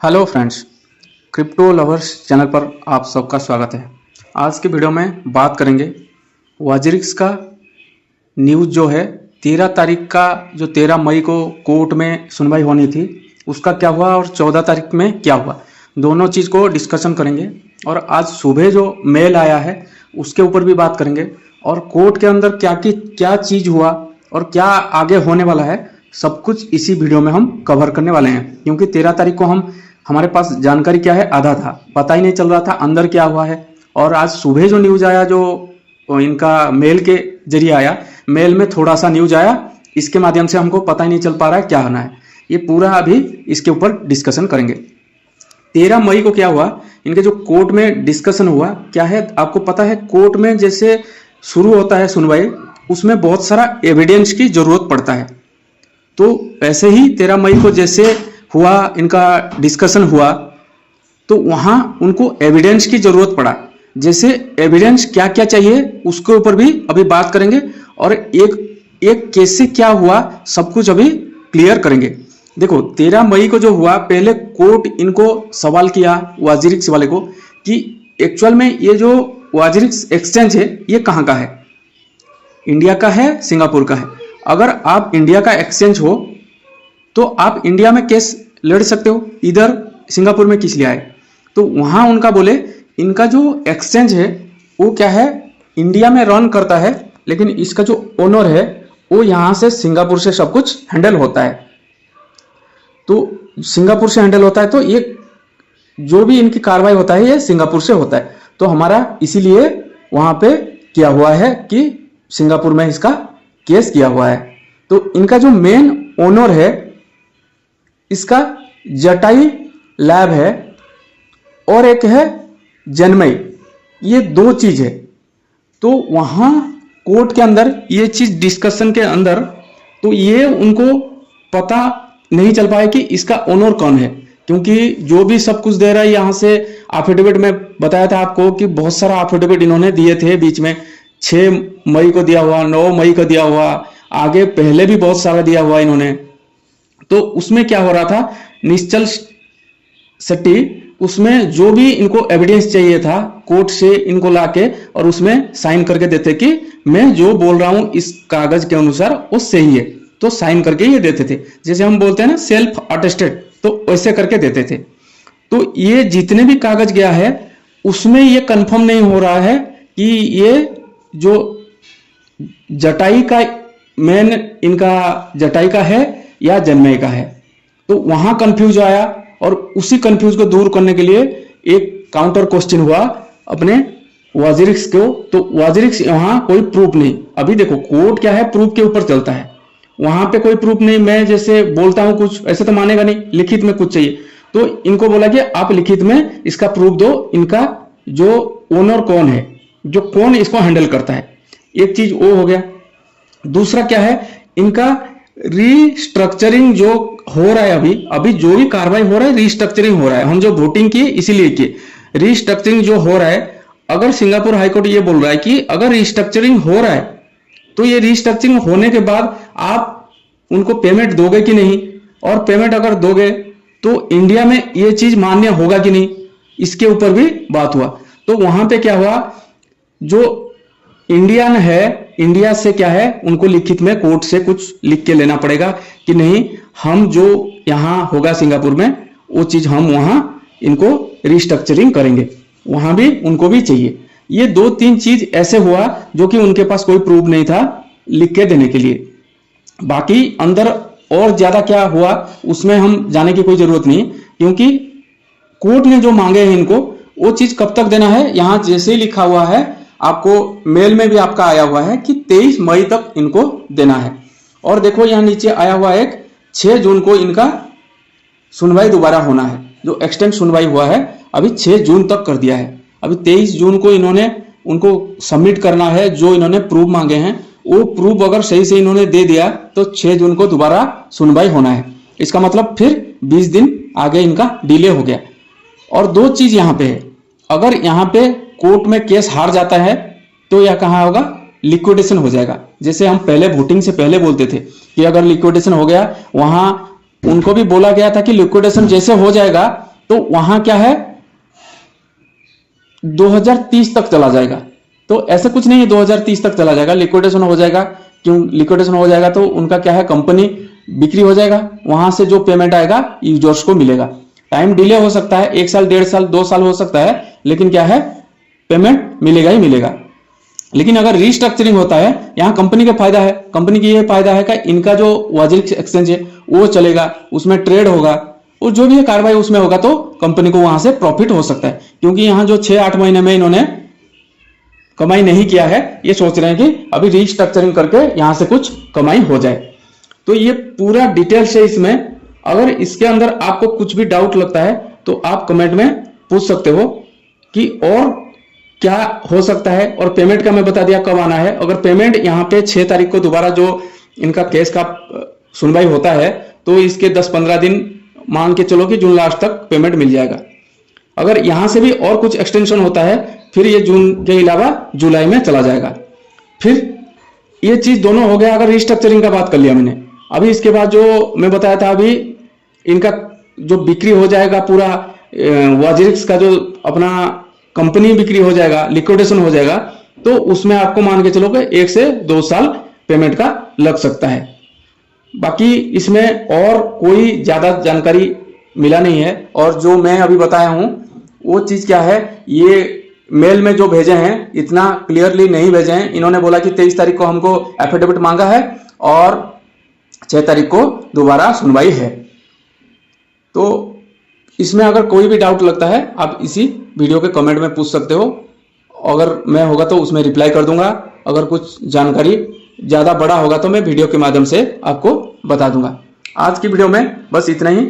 Hello friends, crypto lovers channel पर आप सबका स्वागत है। आज के वीडियो में बात करेंगे वाजिरिक्स का न्यूज़ जो है 13 तारीख का, जो 13 मई को कोर्ट में सुनवाई होनी थी उसका क्या हुआ और 14 तारीख में क्या हुआ, दोनों चीज़ को डिस्कशन करेंगे। और आज सुबह जो मेल आया है उसके ऊपर भी बात करेंगे और कोर्ट के अंदर क्या चीज़ हुआ और क्या आगे होने वाला है, सब कुछ इसी वीडियो में हम कवर करने वाले हैं। क्योंकि 13 तारीख को हमारे पास जानकारी क्या है आधा था, पता ही नहीं चल रहा था अंदर क्या हुआ है। और आज सुबह जो न्यूज़ आया, जो इनका मेल के जरिए आया, मेल में थोड़ा सा न्यूज़ आया, इसके माध्यम से हमको पता ही नहीं चल पा रहा है क्या होना है। ये पूरा अभी इसके ऊपर डिस्कशन करेंगे। 13 मई को क्या हुआ, इनके जो कोर्ट में डिस्कशन हुआ क्या है आपको पता है। कोर्ट में जैसे शुरू होता है सुनवाई, उसमें बहुत सारा एविडेंस की जरूरत पड़ता है। तो ऐसे ही 13 मई को जैसे हुआ, इनका डिस्कशन हुआ, तो वहां उनको एविडेंस की जरूरत पड़ा। जैसे एविडेंस क्या क्या चाहिए उसके ऊपर भी अभी बात करेंगे और एक केस से क्या हुआ सब कुछ अभी क्लियर करेंगे। देखो 13 मई को जो हुआ, पहले कोर्ट इनको सवाल किया वाजिरिक्स वाले को कि एक्चुअल में ये जो वाजिरिक्स एक्सचेंज है ये कहाँ का है, इंडिया का है सिंगापुर का है। अगर आप इंडिया का एक्सचेंज हो तो आप इंडिया में केस लड़ सकते हो, इधर सिंगापुर में किस लिए आए। तो वहां उनका बोले इनका जो एक्सचेंज है वो क्या है, इंडिया में रन करता है, लेकिन इसका जो ओनर है वो यहां से सिंगापुर से सब कुछ हैंडल होता है। तो सिंगापुर से हैंडल होता है, तो ये जो भी इनकी कार्रवाई होता है ये सिंगापुर से होता है। तो हमारा इसीलिए वहां पे क्या हुआ है कि सिंगापुर में इसका केस किया हुआ है। तो इनका जो मेन ओनर है इसका जटाई लैब है और एक है जन्मई, ये दो चीज है। तो वहां कोर्ट के अंदर ये चीज डिस्कशन के अंदर, तो ये उनको पता नहीं चल पाया कि इसका ओनर कौन है। क्योंकि जो भी सब कुछ दे रहा है यहाँ से एफिडेविट में बताया था आपको कि बहुत सारा एफिडेविट इन्होंने दिए थे बीच में, 6 मई को दिया हुआ, 9 मई को दिया हुआ, आगे पहले भी बहुत सारा दिया हुआ इन्होंने। तो उसमें क्या हो रहा था, निश्चल शेट्टी उसमें जो भी इनको एविडेंस चाहिए था कोर्ट से इनको लाके और उसमें साइन करके देते कि मैं जो बोल रहा हूं इस कागज के अनुसार वो सही है, तो साइन करके ये देते थे। जैसे हम बोलते हैं ना सेल्फ अटेस्टेड, तो वैसे करके देते थे। तो ये जितने भी कागज गया है उसमें ये कंफर्म नहीं हो रहा है कि ये जो जटाई का मेन इनका जटाई का है या जन्मई का है। तो वहां कंफ्यूज आया और उसी कंफ्यूज को दूर करने के लिए एक काउंटर क्वेश्चन हुआ अपने वाजिरिक्स को। तो वाजिरिक्स वहां कोई प्रूफ नहीं, अभी देखो कोर्ट क्या है प्रूफ के ऊपर चलता है, वहां पे कोई प्रूफ नहीं, मैं जैसे बोलता हूं कुछ ऐसे तो मानेगा नहीं, लिखित में कुछ चाहिए। तो इनको बोला कि आप लिखित में इसका प्रूफ दो, इनका जो ओनर कौन है, जो कौन इसको हैंडल करता है। एक चीज वो हो गया। दूसरा क्या है, इनका रीस्ट्रक्चरिंग जो हो रहा है, अभी जो भी कार्रवाई हो रहा है रीस्ट्रक्चरिंग हो रहा है। हम जो वोटिंग किए इसीलिए किए, रीस्ट्रक्चरिंग जो हो रहा है, अगर सिंगापुर हाईकोर्ट ये बोल रहा है कि अगर रीस्ट्रक्चरिंग हो रहा है तो ये रीस्ट्रक्चरिंग होने के बाद आप उनको पेमेंट दोगे कि नहीं, और पेमेंट अगर दोगे तो इंडिया में ये चीज मान्य होगा कि नहीं, इसके ऊपर भी बात हुआ। तो वहां पे क्या हुआ, जो इंडियन है इंडिया से क्या है उनको लिखित में कोर्ट से कुछ लिख के लेना पड़ेगा कि नहीं, हम जो यहां होगा सिंगापुर में वो चीज हम वहां इनको रीस्ट्रक्चरिंग करेंगे, वहां भी उनको भी चाहिए। ये 2-3 चीज ऐसे हुआ जो कि उनके पास कोई प्रूफ नहीं था लिख के देने के लिए। बाकी अंदर और ज्यादा क्या हुआ उसमें हम जाने की कोई जरूरत नहीं, क्योंकि कोर्ट ने जो मांगे हैं इनको वो चीज कब तक देना है, यहां जैसे ही लिखा हुआ है आपको मेल में भी आपका आया हुआ है कि 23 मई तक इनको देना है। और देखो यहां नीचे आया हुआ है 6 जून को इनका सुनवाई दोबारा होना है। जो एक्सटेंड सुनवाई हुआ है अभी 6 जून तक कर दिया है। अभी 23 जून को इन्होंने उनको सबमिट करना है, जो इन्होंने प्रूफ मांगे हैं वो प्रूफ अगर सही से इन्होंने दे दिया तो 6 जून को दोबारा सुनवाई होना है। इसका मतलब फिर 20 दिन आगे इनका डिले हो गया। और 2 चीज यहां पे है, अगर यहां पे कोर्ट में केस हार जाता है तो यह कहां होगा, लिक्विडेशन हो जाएगा। जैसे हम पहले वोटिंग से पहले बोलते थे कि अगर लिक्विडेशन हो गया, वहां उनको भी बोला गया था कि लिक्विडेशन जैसे हो जाएगा तो वहां क्या है 2030 तक चला जाएगा। तो ऐसा कुछ नहीं है 2030 तक चला जाएगा, लिक्विडेशन हो जाएगा। क्यों लिक्विडेशन हो जाएगा? तो उनका क्या है, कंपनी बिक्री हो जाएगा, वहां से जो पेमेंट आएगा यूजर्स को मिलेगा। टाइम डिले हो सकता है, 1 साल 1.5 साल 2 साल हो सकता है, लेकिन क्या है पेमेंट मिलेगा ही मिलेगा। लेकिन अगर रीस्ट्रक्चरिंग होता है, यहां कंपनी का फायदा है, कंपनी की ये फायदा है कि इनका जो वाजिरिक्स एक्सचेंज है वो चलेगा, उसमें ट्रेड होगा और जो भी है कार्रवाई उसमें होगा, तो कंपनी को वहां से प्रॉफिट हो सकता है। क्योंकि यहां जो 6-8 महीने में इन्होंने कमाई नहीं किया है, ये सोच रहे हैं कि अभी रीस्ट्रक्चरिंग करके यहां से कुछ कमाई हो जाए। तो ये पूरा डिटेल से इसमें, अगर इसके अंदर आपको कुछ भी डाउट लगता है तो आप कमेंट में पूछ सकते हो कि और क्या हो सकता है। और पेमेंट का मैं बता दिया कब आना है। अगर पेमेंट यहाँ पे 6 तारीख को दोबारा जो इनका केस का सुनवाई होता है, तो इसके 10-15 दिन मान के चलो कि जून लास्ट तक पेमेंट मिल जाएगा। अगर यहां से भी और कुछ एक्सटेंशन होता है, फिर ये जून के अलावा जुलाई में चला जाएगा। फिर ये चीज दोनों हो गया। अगर रिस्ट्रक्चरिंग का बात कर लिया मैंने, अभी इसके बाद जो मैं बताया था, अभी इनका जो बिक्री हो जाएगा पूरा वाजिरिक्स का, जो अपना कंपनी बिक्री हो जाएगा, लिक्विडेशन हो जाएगा, तो उसमें आपको मान के चलो कि 1 से 2 साल पेमेंट का लग सकता है। बाकी इसमें और कोई ज्यादा जानकारी मिला नहीं है। और जो मैं अभी बताया हूं वो चीज क्या है, ये मेल में जो भेजे हैं इतना क्लियरली नहीं भेजे हैं। इन्होंने बोला कि 23 तारीख को हमको एफिडेविट मांगा है और 6 तारीख को दोबारा सुनवाई है। तो इसमें अगर कोई भी डाउट लगता है आप इसी वीडियो के कमेंट में पूछ सकते हो। अगर मैं होगा तो उसमें रिप्लाई कर दूंगा। अगर कुछ जानकारी ज़्यादा बड़ा होगा तो मैं वीडियो के माध्यम से आपको बता दूंगा। आज की वीडियो में बस इतना ही।